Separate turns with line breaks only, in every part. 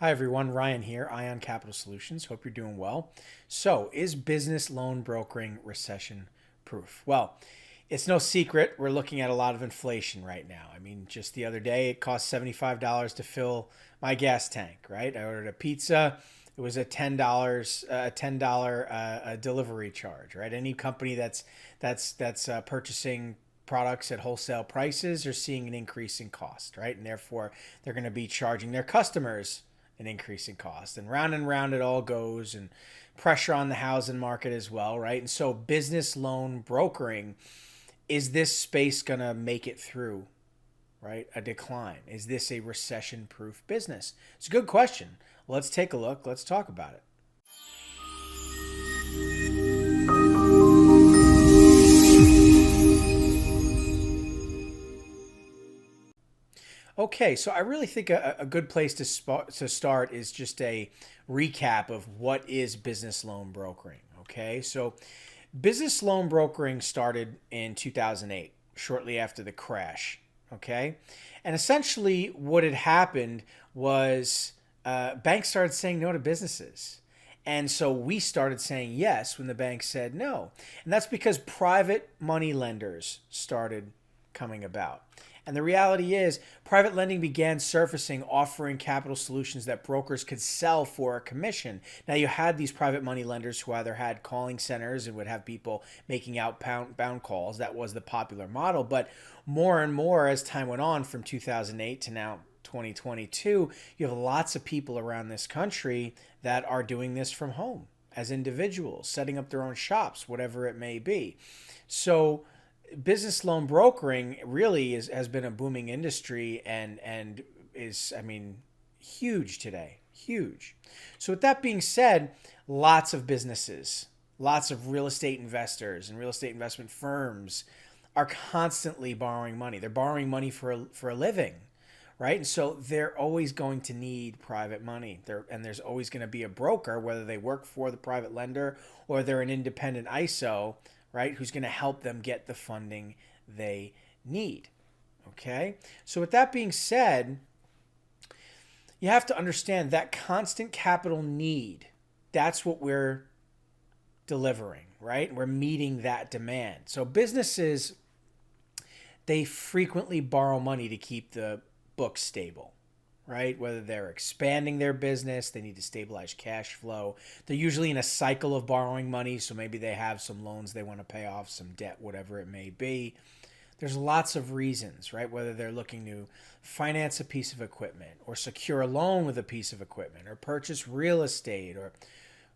Hi everyone, Ryan here, Ion Capital Solutions. Hope you're doing well. So, is business loan brokering recession proof? Well, it's no secret we're looking at a lot of inflation right now. I mean, just the other day it cost $75 to fill my gas tank, right? I ordered a pizza. It was a $10 delivery charge, right? Any company that's purchasing products at wholesale prices are seeing an increase in cost, right? And therefore, they're going to be charging their customers an increase in cost. And round it all goes, and pressure on the housing market as well, right? And so, business loan brokering, is this space going to make it through, right? A decline? Is this a recession proof business? It's a good question. Let's take a look. Let's talk about it. Okay, so I really think a good place to start is just a recap of what is business loan brokering. Okay, so business loan brokering started in 2008, shortly after the crash. Okay, and essentially what had happened was banks started saying no to businesses. And so we started saying yes when the banks said no. And that's because private money lenders started coming about. And the reality is, private lending began surfacing, offering capital solutions that brokers could sell for a commission. Now, you had these private money lenders who either had calling centers and would have people making outbound calls. That was the popular model. But more and more, as time went on from 2008 to now 2022, you have lots of people around this country that are doing this from home as individuals, setting up their own shops, whatever it may be. So, business loan brokering really has been a booming industry and is, I mean, huge today. Huge. So with that being said, lots of businesses, lots of real estate investors and real estate investment firms are constantly borrowing money. They're borrowing money for a living, right? And so they're always going to need private money. And there's always going to be a broker, whether they work for the private lender or they're an independent ISO, right, who's going to help them get the funding they need. Okay? So, with that being said, you have to understand that constant capital need, that's what we're delivering, right? We're meeting that demand. So, businesses, they frequently borrow money to keep the books stable, right? Whether they're expanding their business, they need to stabilize cash flow. They're usually in a cycle of borrowing money, so maybe they have some loans they want to pay off, some debt, whatever it may be. There's lots of reasons, right? Whether they're looking to finance a piece of equipment or secure a loan with a piece of equipment or purchase real estate or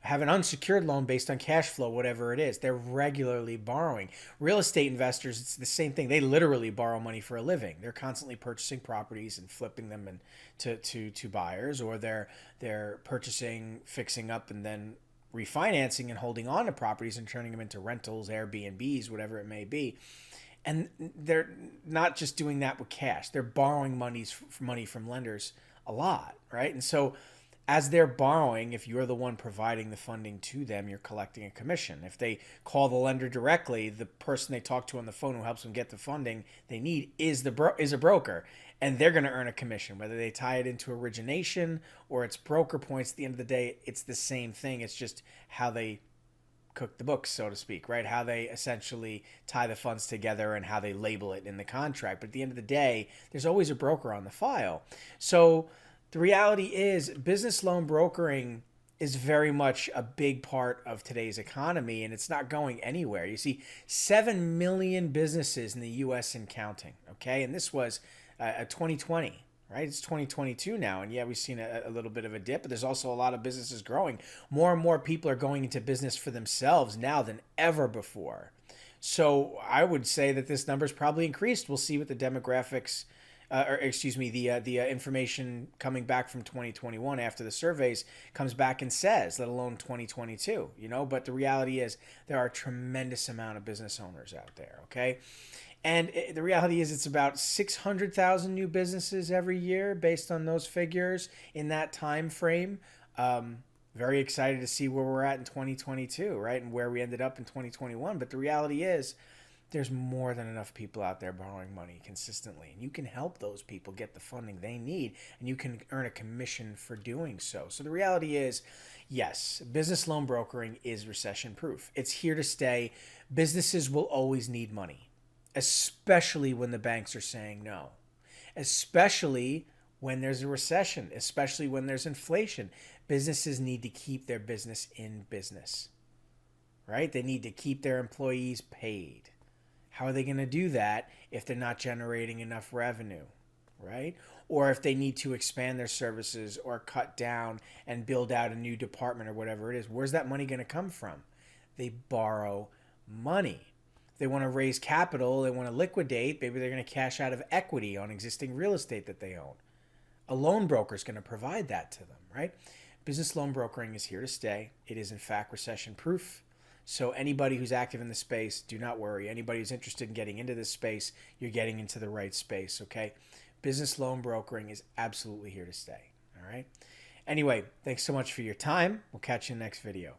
have an unsecured loan based on cash flow, whatever it is. They're regularly borrowing. Real estate investors, it's the same thing. They literally borrow money for a living. They're constantly purchasing properties and flipping them to buyers, or they're purchasing, fixing up, and then refinancing and holding on to properties and turning them into rentals, Airbnbs, whatever it may be. And they're not just doing that with cash. They're borrowing money from lenders a lot, right? And so as they're borrowing, if you're the one providing the funding to them, you're collecting a commission. If they call the lender directly, the person they talk to on the phone who helps them get the funding they need is a broker, and they're going to earn a commission. Whether they tie it into origination or it's broker points, at the end of the day, it's the same thing. It's just how they cook the books, so to speak, right? How they essentially tie the funds together and how they label it in the contract. But at the end of the day, there's always a broker on the file. So the reality is, business loan brokering is very much a big part of today's economy, and it's not going anywhere. You see, 7 million businesses in the U.S. and counting, okay? And this was a 2020, right? It's 2022 now, and yeah, we've seen a little bit of a dip, but there's also a lot of businesses growing. More and more people are going into business for themselves now than ever before. So I would say that this number's probably increased. We'll see what the demographics or excuse me, the information coming back from 2021 after the surveys comes back and says, let alone 2022, you know. But the reality is there are a tremendous amount of business owners out there, okay? And the reality is it's about 600,000 new businesses every year based on those figures in that time frame. Very excited to see where we're at in 2022, right? And where we ended up in 2021. But the reality is there's more than enough people out there borrowing money consistently. And you can help those people get the funding they need, and you can earn a commission for doing so. So the reality is, yes, business loan brokering is recession proof. It's here to stay. Businesses will always need money, especially when the banks are saying no, especially when there's a recession, especially when there's inflation. Businesses need to keep their business in business, right? They need to keep their employees paid. How are they going to do that if they're not generating enough revenue, right? Or if they need to expand their services or cut down and build out a new department or whatever it is? Where's that money going to come from? They borrow money. They want to raise capital, they want to liquidate, maybe they're going to cash out of equity on existing real estate that they own. A loan broker is going to provide that to them, right? Business loan brokering is here to stay. It is in fact recession proof. So anybody who's active in the space, do not worry. Anybody who's interested in getting into this space, you're getting into the right space, okay? Business loan brokering is absolutely here to stay, all right? Anyway, thanks so much for your time. We'll catch you in the next video.